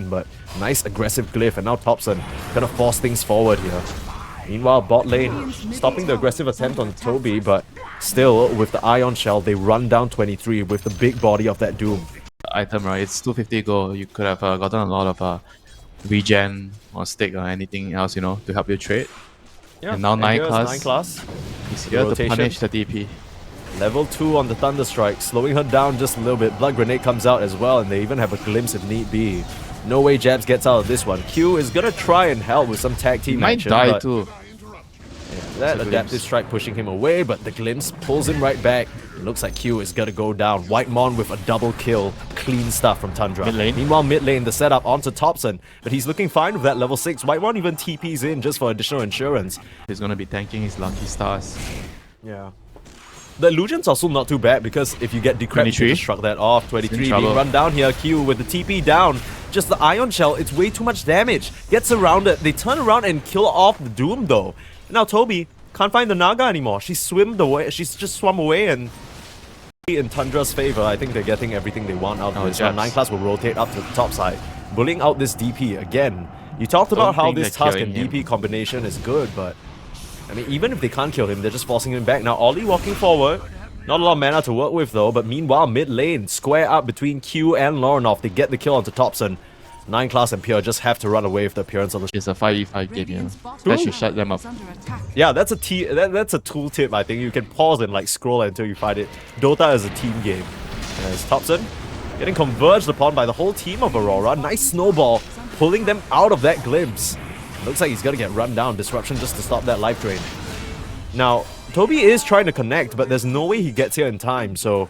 confrontation, but nice aggressive glyph, and now TOPSON gonna force things forward here. Meanwhile, bot lane stopping the aggressive attempt on Toby, but still, with the Ion Shell, they run down 23 with the big body of that Doom. Item, right? It's 250 gold. You could have gotten a lot of regen or stick or anything else, you know, to help you trade. Yeah, and now 9 class. class. He's here to punish the DP. Level 2 on the Thunder Strike, slowing her down just a little bit. Blood Grenade comes out as well, and they even have a glimpse if need be. No way Jabs gets out of this one. Q is gonna try and help with some tag team action. Might die too. Yeah, that adaptive strike pushing him away, but the glimpse pulls him right back. It looks like Q is gonna go down. White Mon with a double kill. Clean stuff from Tundra. Mid lane. Meanwhile, mid lane, the setup onto TOPSON, but he's looking fine with that level 6. White Mon even TPs in just for additional insurance. He's gonna be tanking his lucky stars. Yeah. The illusion's also not too bad because if you get decrypted, you can just shrug that off. 23 being run down here. Q with the TP down. Just the Ion Shell, it's way too much damage. Gets surrounded. They turn around and kill off the Doom though. Now Toby can't find the Naga anymore. She's just swum away, and in Tundra's favor, I think they're getting everything they want out of this. Now 9 class will rotate up to the top side, bullying out this DP again. You talked about how this Tusk and DP combination is good, but I mean, even if they can't kill him, they're just forcing him back. Now, Ollie walking forward. Not a lot of mana to work with, though. But meanwhile, mid lane, square up between Q and Lornoff. They get the kill onto TOPSON. 9 class and Pure just have to run away with the appearance of the... It's a 5v5 game, you know. That should shut them up. Yeah, that's a tool tip, I think. You can pause and, like, scroll until you find it. Dota is a team game. As TOPSON getting converged upon by the whole team of Aurora. Nice snowball, pulling them out of that glimpse. Looks like he's gonna get run down. Disruption just to stop that life drain. Now, Toby is trying to connect, but there's no way he gets here in time, so...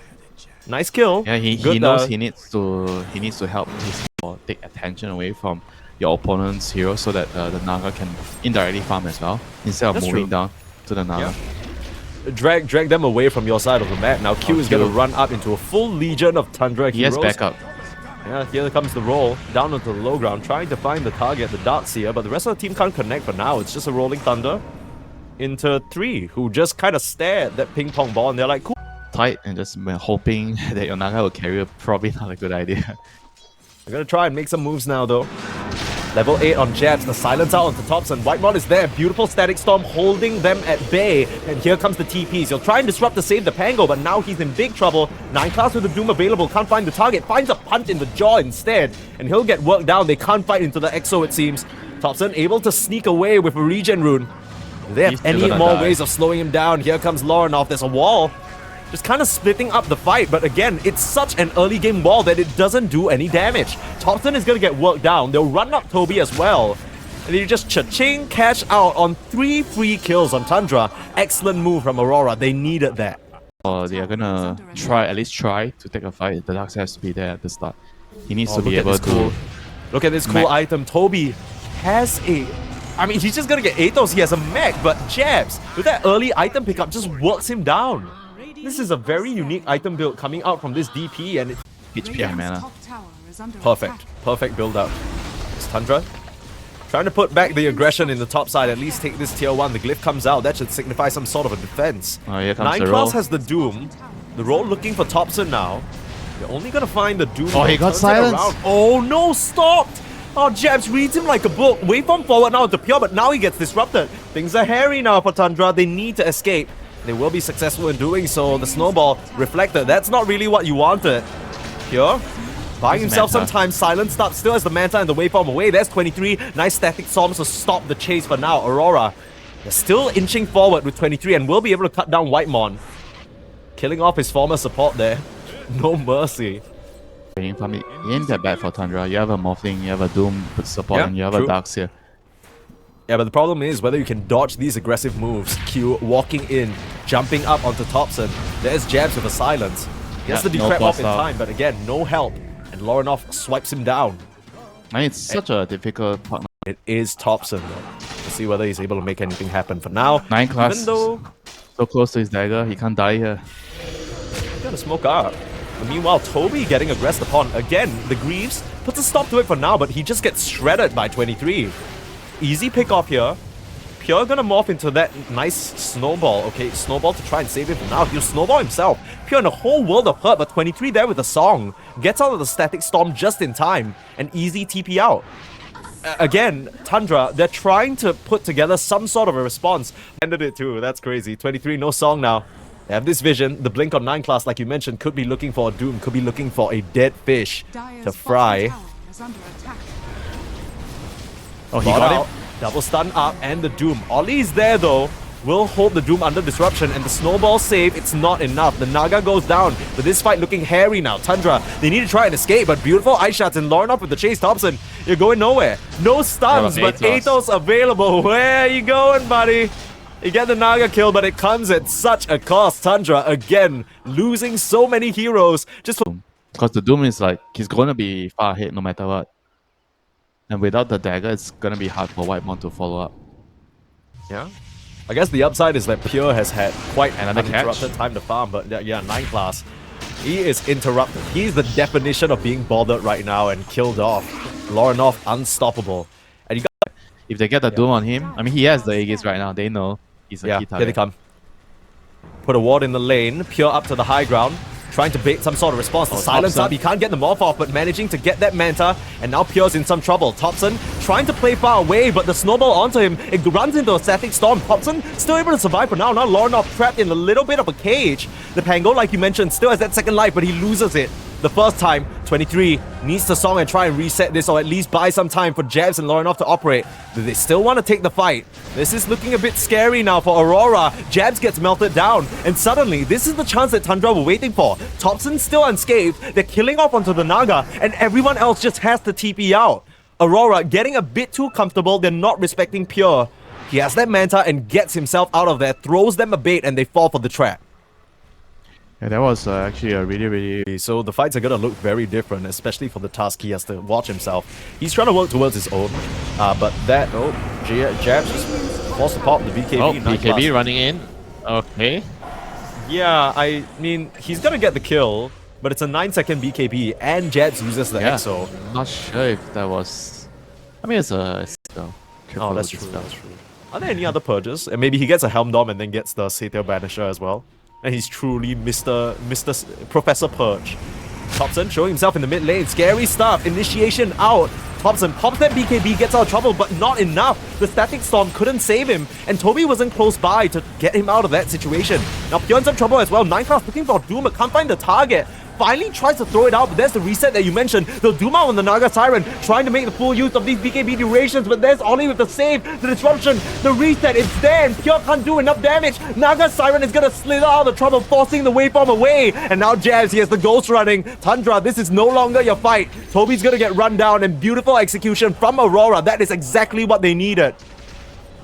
Nice kill. Yeah, he knows he needs to help his or take attention away from your opponent's hero so that the Naga can indirectly farm as well, instead of moving down to the Naga. Yeah. Drag them away from your side of the map. Now Q is gonna run up into a full legion of Tundra heroes. He has backup. Yeah, here comes the roll, down onto the low ground, trying to find the target, the Darkseer, but the rest of the team can't connect for now. It's just a rolling thunder into 3, who just kind of stare at that ping pong ball, and they're like, cool. Tight and just hoping that your Naga will carry it, probably not a good idea. They're gonna try and make some moves now, though. Level 8 on Jabs, the silence out onto TOPSON. White Mod is there, beautiful Static Storm holding them at bay. And here comes the TPs. He'll try and disrupt to save the Pango, but now he's in big trouble. 9 class with the Doom available, can't find the target, finds a punch in the jaw instead. And he'll get worked down, they can't fight into the Exo it seems. TOPSON able to sneak away with a regen rune. Do they have any more ways of slowing him down? Here comes Lornoff, there's a wall. Just kind of splitting up the fight, but again, it's such an early game wall that it doesn't do any damage. TOPSON is gonna get worked down, they'll run up Toby as well. And you just cha-ching cash out on 3 free kills on Tundra. Excellent move from Aurora, they needed that. They are gonna at least try to take a fight. The Darkseer has to be there at the start. He needs to be able to... Look at this cool item, Toby has a... I mean, he's just gonna get Athos, he has a mech, but Jabs, with that early item pickup, just works him down. This is a very unique item build coming out from this DP, and it's HP and mana. Perfect build up. It's Tundra trying to put back the aggression in the top side, at least take this tier 1. The glyph comes out, that should signify some sort of a defense. Oh, here 9 comes the class roll. has the Doom. The roll looking for TOPSON now. They're only gonna find the Doom. Oh, he got silenced. Oh no, stopped! Oh, Jabs reads him like a book. Waveform forward now to Pure, but now he gets disrupted. Things are hairy now for Tundra. They need to escape. They will be successful in doing so. The snowball reflected. That's not really what you wanted. Pure buying himself some time. Silenced up. Still has the Manta and the waveform away. There's 23. Nice static storms to stop the chase for now. Aurora, they're still inching forward with 23 and will be able to cut down White Mon. Killing off his former support there. No mercy. It ain't that bad for Tundra. You have a Morphling, you have a Doom with support, and you have a Darkseer. Yeah, but the problem is whether you can dodge these aggressive moves. Q walking in, jumping up onto TOPSON. There's Jabs with a silence. He has the decrep off in time, but again, no help. And Lornoff swipes him down. I mean, it's such a difficult partner. It is TOPSON though. Let's see whether he's able to make anything happen. For now, 9 class, even though so close to his dagger, he can't die here. Gotta smoke out. But meanwhile, Toby getting aggressed upon. Again, the Greaves puts a stop to it for now, but he just gets shredded by 23. Easy pick off here. Pure gonna morph into that nice snowball. Okay, snowball to try and save him from now. He'll snowball himself. Pure in a whole world of hurt, but 23 there with a song. Gets out of the static storm just in time. An easy TP out. Again, Tundra, they're trying to put together some sort of a response. Ended it too, that's crazy. 23, no song now. They have this vision. The Blink on 9 class, like you mentioned, could be looking for a Doom, could be looking for a dead fish to fry. Oh, he got him. Double stun up and the Doom. Ollie's there though. Will hold the Doom under disruption and the snowball save, it's not enough. The Naga goes down, but this fight looking hairy now. Tundra, they need to try and escape, but beautiful ice shots and Lauren with the chase. TOPSON, you're going nowhere. No stuns, but Atos available. Where are you going, buddy? You get the Naga kill, but it comes at such a cost. Tundra, again, losing so many heroes. Just because the Doom is like, he's going to be far ahead no matter what. And without the dagger, it's going to be hard for Whitemon to follow up. Yeah. I guess the upside is that Pure has had quite an Another uninterrupted time to farm, but yeah, 9 class. He is interrupted. He's the definition of being bothered right now and killed off. Lauren unstoppable. And you got if they get the Doom on him, I mean, he has the Aegis right now. They know he's a key target. Here they come. Put a ward in the lane. Pure up to the high ground. Trying to bait some sort of response. The silence up. He can't get the morph off, but managing to get that Manta. And now Pure's in some trouble. TOPSON trying to play far away, but the snowball onto him. It runs into a static storm. TOPSON still able to survive for now. Now Lauren trapped in a little bit of a cage. The Pango, like you mentioned, still has that second life, but he loses it. The first time, 23 needs to song and try and reset this, or at least buy some time for Jabs and Lauren to operate. Do they still want to take the fight? This is looking a bit scary now for Aurora. Jabs gets melted down, and suddenly, this is the chance that Tundra were waiting for. TOPSON still unscathed, they're killing off onto the Naga, and everyone else just has to TP out. Aurora getting a bit too comfortable, they're not respecting Pure. He has that Manta and gets himself out of there, throws them a bait, and they fall for the trap. Yeah, that was actually a really... So the fights are going to look very different, especially for the task he has to watch himself. He's trying to work towards his own, but that... Oh, Jabs just forced to pop the BKB. Oh, BKB running in. Okay. Yeah, I mean, he's going to get the kill, but it's a 9-second BKB, and Jabs uses the EXO. I'm not sure if that was... I mean, it's a... Oh, that's true, that's true. Are there any other purges? And maybe he gets a Helm Dom and then gets the Satyr Banisher as well. And he's truly Professor Purge. TOPSON showing himself in the mid lane. Scary stuff. Initiation out. TOPSON pops that BKB, gets out of trouble, but not enough. The Static Storm couldn't save him, and Toby wasn't close by to get him out of that situation. Now Pure in some trouble as well. 9 class looking for Doom, but can't find the target. Finally tries to throw it out, but there's the reset that you mentioned. They'll Doom out on the Naga Siren, trying to make the full use of these BKB durations, but there's Ollie with the save, the disruption, the reset, it's there, and Pure can't do enough damage. Naga Siren is gonna slither out of the trouble, forcing the waveform away, and now Jabs, he has the Ghost running. Tundra, this is no longer your fight. Toby's gonna get run down, and beautiful execution from Aurora. That is exactly what they needed.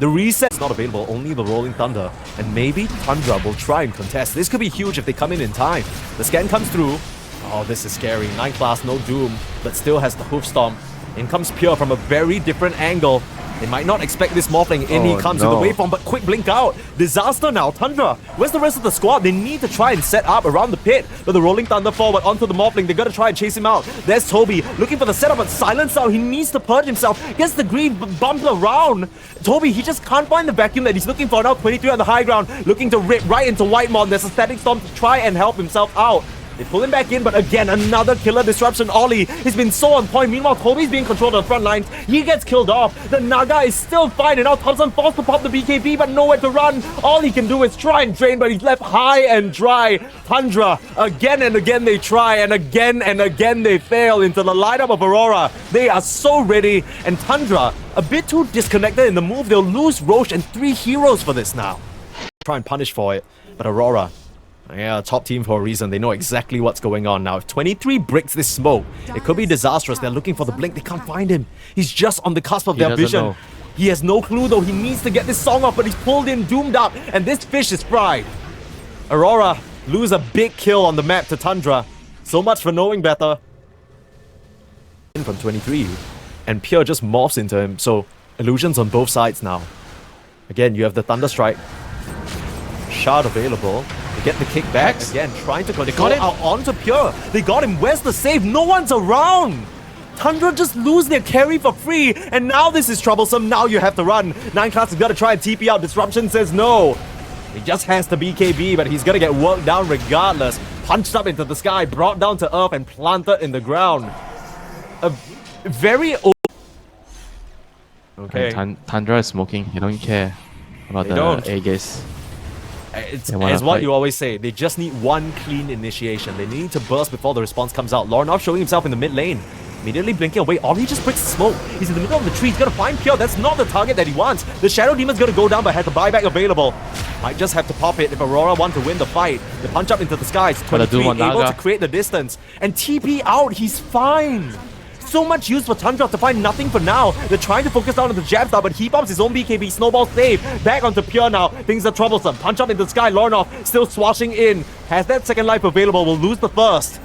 The reset is not available, only the Rolling Thunder. And maybe Tundra will try and contest. This could be huge if they come in time. The scan comes through. Oh, this is scary. 9 class, no Doom, but still has the Hoof Stomp. In comes Pure from a very different angle. They might not expect this morphling. In he comes with the waveform, but quick blink out. Disaster now. Tundra, where's the rest of the squad? They need to try and set up around the pit. But the Rolling Thunder forward onto the morphling. They gotta try and chase him out. There's Toby looking for the setup, but silence out. He needs to purge himself. Gets the green bump around. Toby, he just can't find the vacuum that he's looking for. Now 23 on the high ground, looking to rip right into Whitemon. There's a Static Storm to try and help himself out. They pull him back in, but again, another killer disruption. Ollie has been so on point. Meanwhile, Toby's being controlled on the front lines. He gets killed off. The Naga is still fine, and now TOPSON forced to pop the BKB, but nowhere to run. All he can do is try and drain, but he's left high and dry. Tundra, again and again they try, and again they fail into the lineup of Aurora. They are so ready, and Tundra, a bit too disconnected in the move. They'll lose Roche and 3 heroes for this now. Try and punish for it, but Aurora, yeah, top team for a reason. They know exactly what's going on now. If 23 breaks this smoke, it could be disastrous. They're looking for the blink. They can't find him. He's just on the cusp of their vision. Know. He has no clue though. He needs to get this song off, but he's pulled in, doomed up, and this fish is fried. Aurora lose a big kill on the map to Tundra. So much for knowing better. From 23, and Pure just morphs into him. So illusions on both sides now. Again, you have the Thunder Strike. Shard available. They get the kick back again, trying to control out onto Pure. They got him. Where's the save? No one's around. Tundra just lose their carry for free, and now this is troublesome. Now you have to run. 9class is gonna try and TP out. Disruption says no. He just has to BKB, but he's gonna get worked down regardless. Punched up into the sky, brought down to earth, and planted in the ground. A very okay. Tundra is smoking. He don't care about the Aegis. It's what you always say. They just need one clean initiation. They need to burst before the response comes out. Lorinov showing himself in the mid lane. Immediately blinking away. Ori just breaks the smoke. He's in the middle of the tree. He's gonna find Pure. That's not the target that he wants. The Shadow Demon's gonna go down, but has the buyback available. Might just have to pop it if Aurora want to win the fight. They punch up into the skies. 23 able to create the distance. And TP out. He's fine. So much use for Tundra to find nothing for now. They're trying to focus down on the jab style, but he pops his own BKB. Snowball save. Back onto Pure now. Things are troublesome. Punch up into the sky. Lorinov still swashing in. Has that second life available. Will lose the first.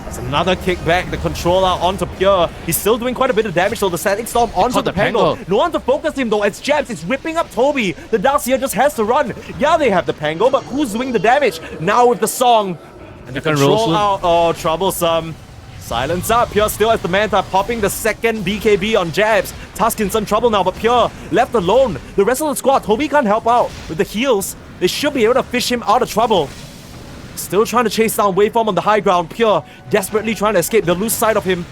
That's another kick back. The controller onto Pure. He's still doing quite a bit of damage, so the Static Storm onto the Pango. No one to focus him though. It's Jabs. It's ripping up Toby. The Darkseer just has to run. Yeah, they have the Pango, but who's doing the damage? Now with the song. And the control out. Oh, troublesome. Silence up. Pure still has the Manta, popping the second BKB on Jabs. Tusk in some trouble now, but Pure left alone. The rest of the squad, Toby can't help out. With the heals, they should be able to fish him out of trouble. Still trying to chase down Waveform on the high ground. Pure desperately trying to escape. They'll lose sight of him.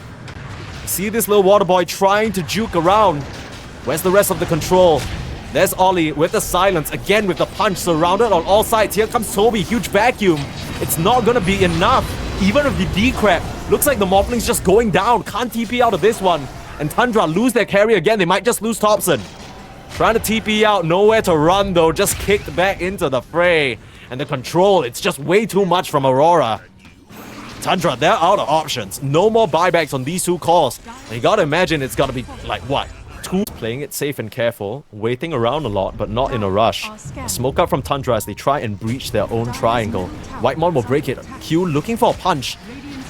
See this little water boy trying to juke around. Where's the rest of the control? There's Ollie with the silence. Again with the punch, surrounded on all sides. Here comes Toby, huge vacuum. It's not gonna be enough. Even with the decrep. Looks like the Morphling's just going down. Can't TP out of this one. And Tundra lose their carry again. They might just lose TOPSON. Trying to TP out. Nowhere to run though. Just kicked back into the fray. And the control, it's just way too much from Aurora. Tundra, they're out of options. No more buybacks on these two calls. And you gotta imagine it's gotta be like what? Two playing it safe and careful, waiting around a lot, but not in a rush. A smoke up from Tundra as they try and breach their own triangle. Whitemon will break it. Q looking for a punch.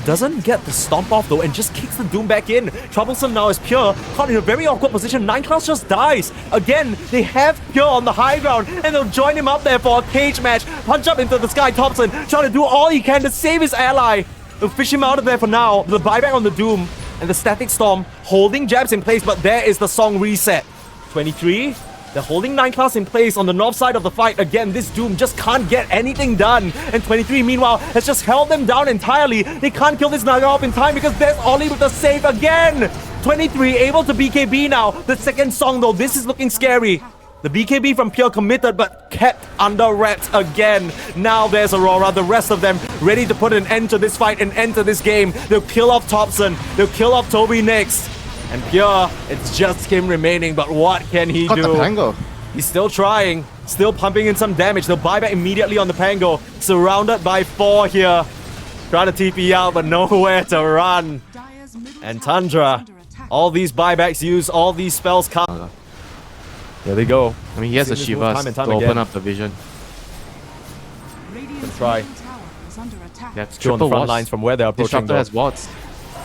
Doesn't get the stomp off though and just kicks the Doom back in. Troublesome now is Pure, caught in a very awkward position. 9class just dies. Again, they have Pure on the high ground and they'll join him up there for a cage match. Punch up into the sky. TOPSON trying to do all he can to save his ally. They'll fish him out of there for now. The buyback on the Doom and the Static Storm holding Jabs in place, but there is the song reset. 23. They're holding 9class in place on the north side of the fight. Again, this Doom just can't get anything done. And 23, meanwhile, has just held them down entirely. They can't kill this Naga off in time because there's Ollie with the save again. 23 able to BKB now. The second song, though, this is looking scary. The BKB from Pure committed, but kept under wraps again. Now there's Aurora, the rest of them ready to put an end to this fight and enter this game. They'll kill off TOPSON. They'll kill off Toby next. And Pure, it's just him remaining, but what can he do? The Pango. He's still trying, still pumping in some damage. They'll buy back immediately on the Pango. Surrounded by 4 here. Trying to TP out, but nowhere to run. And Tundra, all these buybacks use, all these spells come. There they go. I mean, he has a Shiva to open up the vision. Can try. That's two on the front lines from where they're approaching. Disruptor has wards.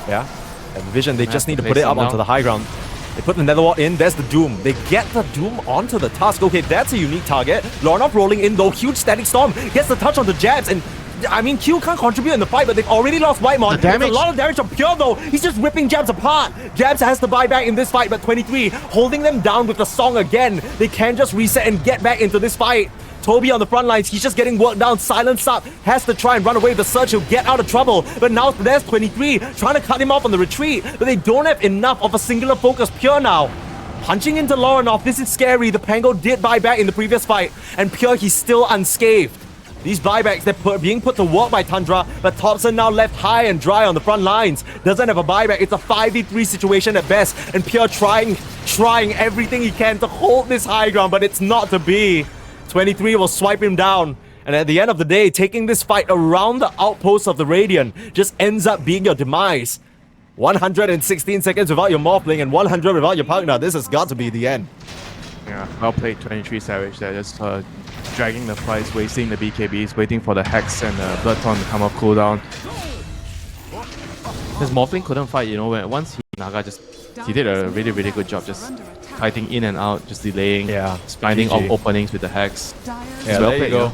Yeah. And Vision, they just need to put it up onto the high ground. They put the Nether Ward in, there's the Doom. They get the Doom onto the Tusk. Okay, that's a unique target. Lorinov rolling in though, huge Static Storm. Gets the touch on the Jabs, and I mean, Q can't contribute in the fight, but they've already lost Whitemon. There's a lot of damage on Pure though. He's just ripping Jabs apart. Jabs has to buy back in this fight, but 23 holding them down with the song again. They can just reset and get back into this fight. Toby on the front lines, he's just getting worked down. Silence up, has to try and run away. The Surge, he'll get out of trouble. But now there's 23 trying to cut him off on the retreat, but they don't have enough of a singular focus. Pure now punching into Lorinov. This is scary. The Pango did buy back in the previous fight, and Pure, he's still unscathed. These buybacks, they're being put to work by Tundra, but TOPSON now left high and dry on the front lines. Doesn't have a buyback. It's a 5v3 situation at best, and Pure trying everything he can to hold this high ground, but it's not to be. 23 will swipe him down, and at the end of the day, taking this fight around the outposts of the Radiant just ends up being your demise. 116 seconds without your Morphling and 100 without your partner. This has got to be the end. Yeah, well played 23 Savage there, just dragging the fights, wasting the BKBs, waiting for the Hex and the Bloodthorn to come off cooldown. His Morphling couldn't fight, you know, once Naga he did a really good job just fighting in and out, just delaying, finding openings with the Hex. Yeah, well there you go.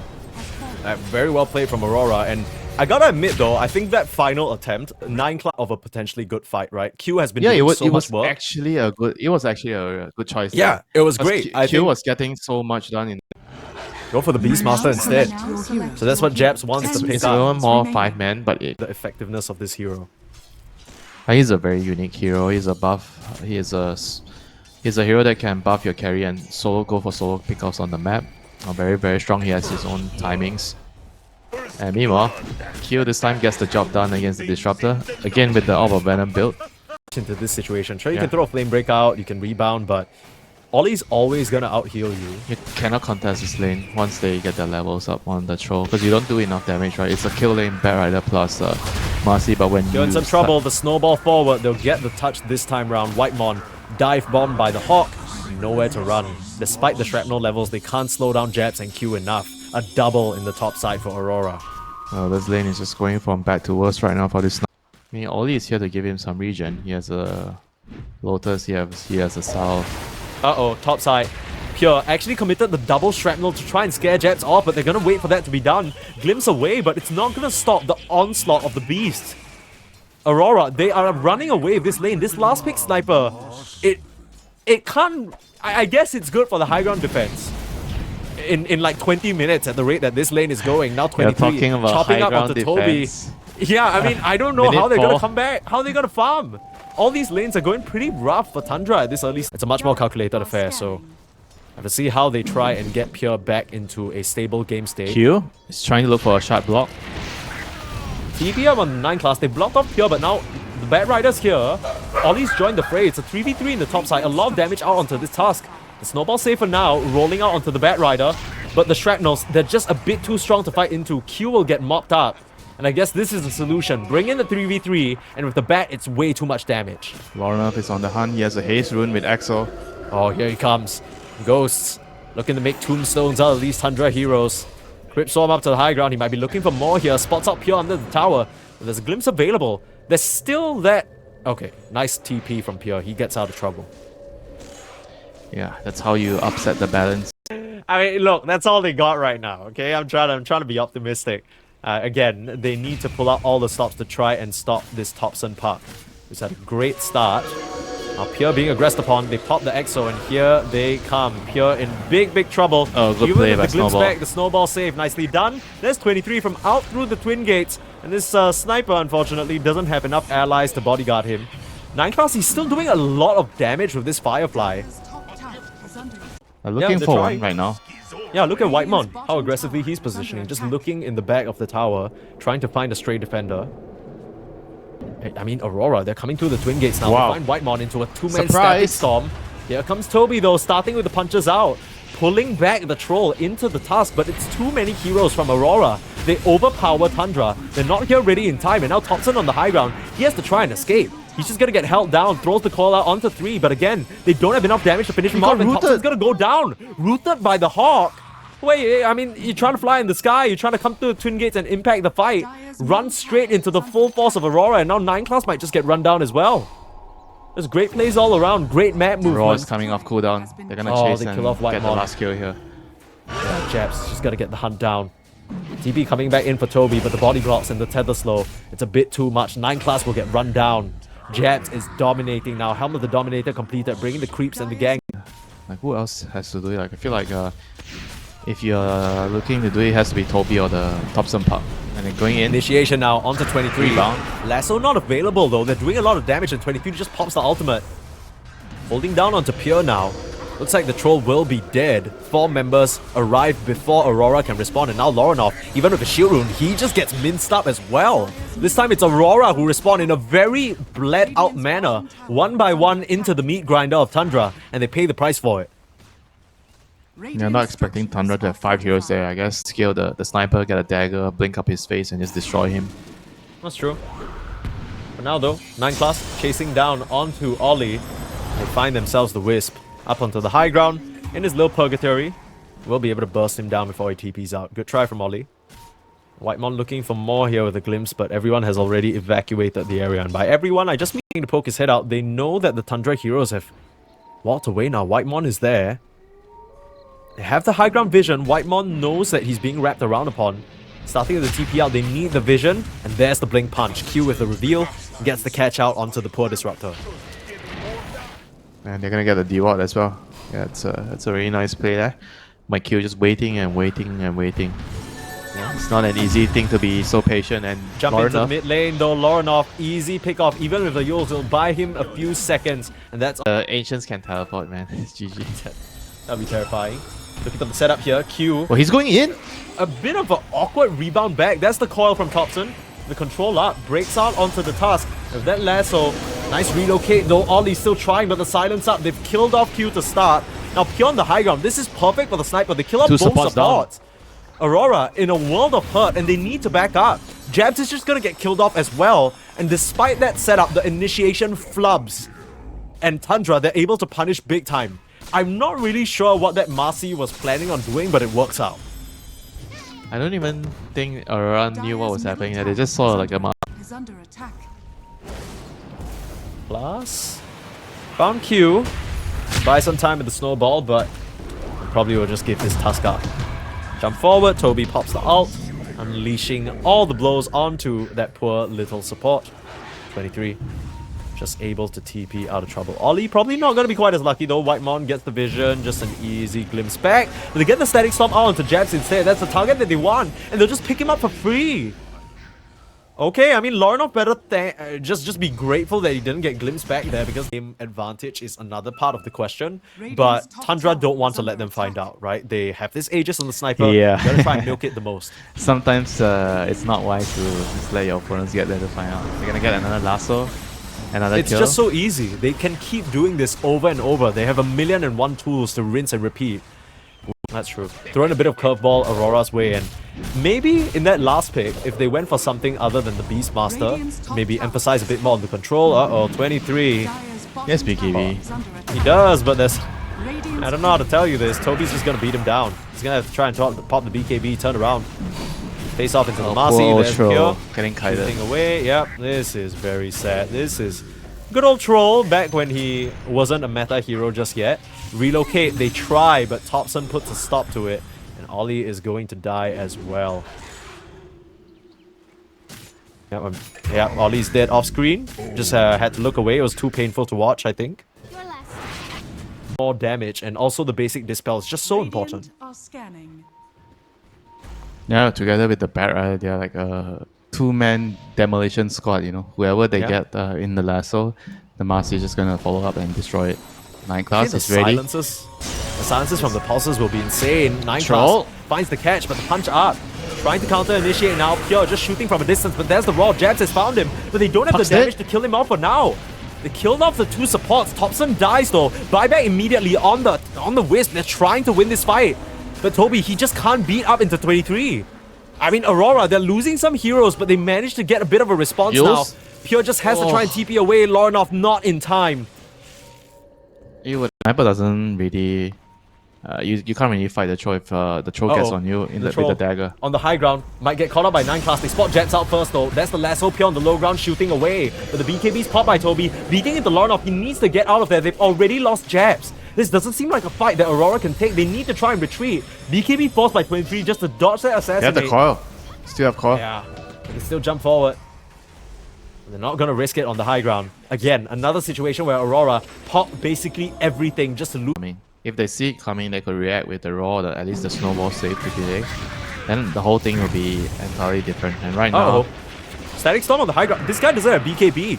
Very well played from Aurora, and I gotta admit though, I think that final attempt, 9 class of a potentially good fight, right? Q has been Yeah, doing it was, so much work. actually a good. It was actually a good choice. Yeah, there. it was Because great. Q was getting so much done in. Go for the Beastmaster instead. So that's what Jabs wants to pick It's up. one more 5-man, but The effectiveness of this hero. he's a very unique hero. He's a buff. He's a hero that can buff your carry and go for solo pickoffs on the map. Very, very strong. He has his own timings. And meanwhile, Q this time gets the job done against the Disruptor. Again with the Orb of Venom build. Into this situation. Sure, you can throw a Flame Breakout, you can rebound, but Ollie's always gonna out-heal you. You cannot contest this lane once they get their levels up on the troll, because you don't do enough damage, right? It's a kill lane, Bat Rider plus Marcy, but when You're in some trouble, the snowball forward, they'll get the touch this time round. Whitemon, dive bomb by the Hawk, nowhere to run. Despite the shrapnel levels, they can't slow down Jabs and Q enough. A double in the top side for Aurora. Oh, this lane is just going from bad to worse right now for this. I mean, Ollie is here to give him some regen. He has a Lotus, he has a South. Uh-oh, top side. Pure actually committed the double shrapnel to try and scare Jabs off, but they're gonna wait for that to be done. Glimpse away, but it's not gonna stop the onslaught of the beast. Aurora, they are running away with this lane. This last pick sniper, it can't... I guess it's good for the high ground defense. In like 20 minutes at the rate that this lane is going. Now 23, talking about chopping high up onto ground Toby. defense. Yeah, I mean, I don't know how they're Minute gonna 4. come back. How are they gonna farm? All these lanes are going pretty rough for Tundra at this early. It's a much more calculated affair, so I have to see how they try and get Pure back into a stable game state. Q is trying to look for a sharp block. TP up on 9 class, they blocked off Pure, but now the Bat Riders here. Ollie's joined the fray. It's a 3v3 in the top side. A lot of damage out onto this task. The snowball safe for now, rolling out onto the Bat Rider. But the shrapnels, they're just a bit too strong to fight into. Q will get mopped up. And I guess this is the solution. Bring in the 3v3, and with the Bat, it's way too much damage. Lorna is on the hunt. He has a haste rune with Exo. Oh, here he comes. Ghosts, looking to make tombstones out of these Tundra heroes. Crypt Storm up to the high ground. He might be looking for more here. Spots out Pure under the tower. But there's a glimpse available. There's still that... Okay, nice TP from Pure. He gets out of trouble. Yeah, that's how you upset the balance. I mean, look, that's all they got right now, okay? I'm trying to be optimistic. Again, they need to pull out all the stops to try and stop this TOPSON puck. It's had a great start. Now Pure being aggressed upon, they pop the Exo, and here they come. Pure in big, big trouble. Oh, good Even play with by the glimpse Snowball. back, the snowball save, nicely done. There's 23 from out through the twin gates, and this sniper, unfortunately, doesn't have enough allies to bodyguard him. 9 class, he's still doing a lot of damage with this Firefly. Looking they're for trying. one right now. Yeah, look at Whitemon, how aggressively he's positioning, just looking in the back of the tower, trying to find a stray defender. I mean, Aurora, they're coming through the twin gates now. Wow. They find Whitemon into a 2-man static Surprise. storm. Here comes Toby though, starting with the punches out, pulling back the troll into the task, but it's too many heroes from Aurora. They overpower Tundra. They're not here ready in time, and now TOPSON on the high ground. He has to try and escape. He's just gonna get held down, throws the call out onto 3, but again, they don't have enough damage to finish him off, and TOPSON's gonna go down. Rooted by the Hawk. Wait, I mean, you're trying to fly in the sky, you're trying to come through the twin gates and impact the fight. Run straight into the full force of Aurora, and now 9 class might just get run down as well. There's great plays all around, great map movement. Aurora's coming off cooldown. They're gonna chase they and kill off get the Whitemon. last kill here. Yeah, Jabs just gotta get the hunt down. TP coming back in for Toby, but the body blocks and the tether slow. It's a bit too much. 9 class will get run down. Jabs is dominating now. Helm of the Dominator completed, bringing the creeps and the gang. Like, who else has to do it? Like, I feel like if you're looking to do it, it has to be Toby or the TOPSON puck. And then going in. Initiation now onto 23. Rebound. Lasso not available though. They're doing a lot of damage, and 23 just pops the ultimate. Holding down onto Pure now. Looks like the troll will be dead. 4 members arrive before Aurora can respond, and now Lorenov, even with a shield rune, he just gets minced up as well. This time it's Aurora who respond in a very bled out manner, one by one into the meat grinder of Tundra, and they pay the price for it. You're not expecting Tundra to have 5 heroes there. I guess scale the sniper, get a dagger, blink up his face, and just destroy him. That's true. For now though, 9 class chasing down onto Ollie. They find themselves the Wisp. Up onto the high ground, in his little purgatory. We'll be able to burst him down before he TP's out. Good try from Ollie. Whitemon looking for more here with a glimpse, but everyone has already evacuated the area. And by everyone, I just mean to poke his head out. They know that the Tundra heroes have walked away now. Whitemon is there. They have the high ground vision. Whitemon knows that he's being wrapped around upon. Starting with the TP out, they need the vision, and there's the blink punch. Q with the reveal, gets the catch out onto the poor Disruptor. And they're gonna get the D-Ward as well. Yeah, it's a really nice play there. My Q just waiting and waiting and waiting. Yeah, it's not an easy thing to be so patient and jump into the mid lane though. Lorinov, easy pick off. Even with the Yules, it'll buy him a few seconds, and that's Ancients can teleport, man. It's GG. That'll be terrifying. Looking at the setup here, Q. Well, he's going in. A bit of an awkward rebound back. That's the coil from TOPSON. The control up, breaks out onto the Tusk. With that lasso, nice relocate though. Ollie's still trying, but the silence up. They've killed off Q to start. Now Pure on the high ground. This is perfect for the sniper. They kill off both supports. Aurora in a world of hurt, and they need to back up. Jabs is just gonna get killed off as well. And despite that setup, the initiation flubs. And Tundra, they're able to punish big time. I'm not really sure what that Marcy was planning on doing, but it works out. I don't even think Aurora knew what was happening. They just saw like a mark. Under attack. Plus, found Q. Buy some time with the snowball, but probably will just give this Tusk up. Jump forward, Toby pops the ult, unleashing all the blows onto that poor little support. 23. Just able to TP out of trouble. Ollie probably not going to be quite as lucky though. Whitemon gets the vision, just an easy glimpse back. But they get the static storm out onto Jabs instead. That's the target that they want, and they'll just pick him up for free. Okay, I mean, Lorinov better just be grateful that he didn't get glimpsed back there, because game advantage is another part of the question. But Tundra don't want to let them find out, right? They have this Aegis on the sniper. Yeah. They're gonna try and milk it the most. Sometimes it's not wise to just let your opponents get there to find out. They're gonna get another lasso, another It's kill. just so easy. They can keep doing this over and over. They have 1,000,001 tools to rinse and repeat. That's true. Throwing a bit of curveball Aurora's way, and maybe in that last pick, if they went for something other than the Beastmaster, maybe emphasize a bit more on the control. Uh-oh, 23. Yes, BKB. He does, but there's... I don't know how to tell you this. Toby's just going to beat him down. He's going to have to try and pop the BKB, turn around. Face off into the Marcy. There's Pure. Getting kited. Shooting away. Yep, this is very sad. This is good old Troll back when he wasn't a meta hero just yet. Relocate, they try, but TOPSON puts a stop to it. And Ollie is going to die as well. Yeah, Ollie's dead off screen. Just had to look away. It was too painful to watch, I think. More damage, and also the basic dispel is just so important. Yeah, together with the bat, right, they're like a two-man demolition squad, you know. Whoever they get in the lasso, the Marcy is just gonna follow up and destroy it. 9 class is ready. The silences from the pulses will be insane. 9 Troll class finds the catch, but the punch up. Trying to counter initiate now. Pure just shooting from a distance, but there's the raw. Jabs has found him, but they don't have the damage to kill him off for now. They killed off the 2 supports. TOPSON dies though. Buyback immediately on the Wisp. They're trying to win this fight. But Toby, he just can't beat up into 23. I mean, Aurora, they're losing some heroes, but they managed to get a bit of a response now. Pure just has to try and TP away. Lorinov not in time. Sniper doesn't really... you can't really fight the Troll if the Troll gets on you with the dagger. On the high ground, might get caught up by 9 class. They spot Jets out first though. That's the lasso. Pure on the low ground shooting away. But the BKB's popped by Toby. Beating into Lorinov, he needs to get out of there. They've already lost Jabs. This doesn't seem like a fight that Aurora can take. They need to try and retreat. BKB forced by 23 just to dodge that assassinate. They have the coil. Still have coil. Yeah, they can still jump forward. They're not going to risk it on the high ground. Again, another situation where Aurora pop basically everything just to loot. I mean, if they see it coming, they could react with the raw, at least the snowball save to delay. Then the whole thing will be entirely different. And right now... Static Storm on the high ground. This guy doesn't have BKB.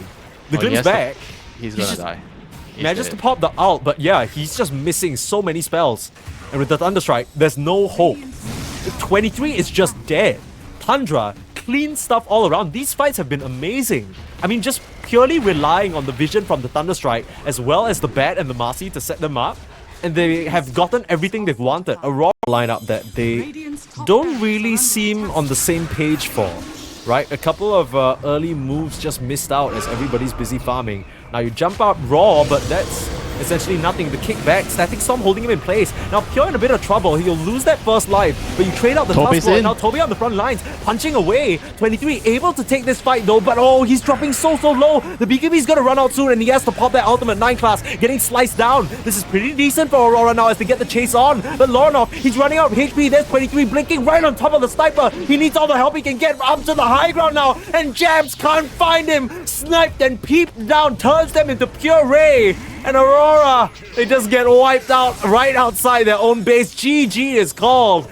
The glimpse back. He's gonna die. Manages to pop the ult, but yeah, he's just missing so many spells. And with the Thunderstrike, there's no hope. 23 is just dead. Tundra, clean stuff all around. These fights have been amazing. I mean, just purely relying on the vision from the Thunderstrike, as well as the Bat and the Marcy to set them up. And they have gotten everything they've wanted. Aurora lineup that they don't really seem on the same page for. Right? A couple of early moves just missed out as everybody's busy farming. Now you jump out raw, but that's essentially nothing. The kickback, Static Storm holding him in place. Now Pure in a bit of trouble. He'll lose that first life, but you trade out the Toby's Tusk Lord. in. Now Toby on the front lines, punching away. 23 able to take this fight though, but oh, he's dropping so low. The BKB's gonna run out soon, and he has to pop that ultimate 9 class, getting sliced down. This is pretty decent for Aurora now as they get the chase on. But Lornoff, he's running out of HP. There's 23 blinking right on top of the sniper. He needs all the help he can get up to the high ground now, and Jabs can't find him. Sniped and peeped down, turns them into pure ray. And Aurora, they just get wiped out right outside their own base. GG is called.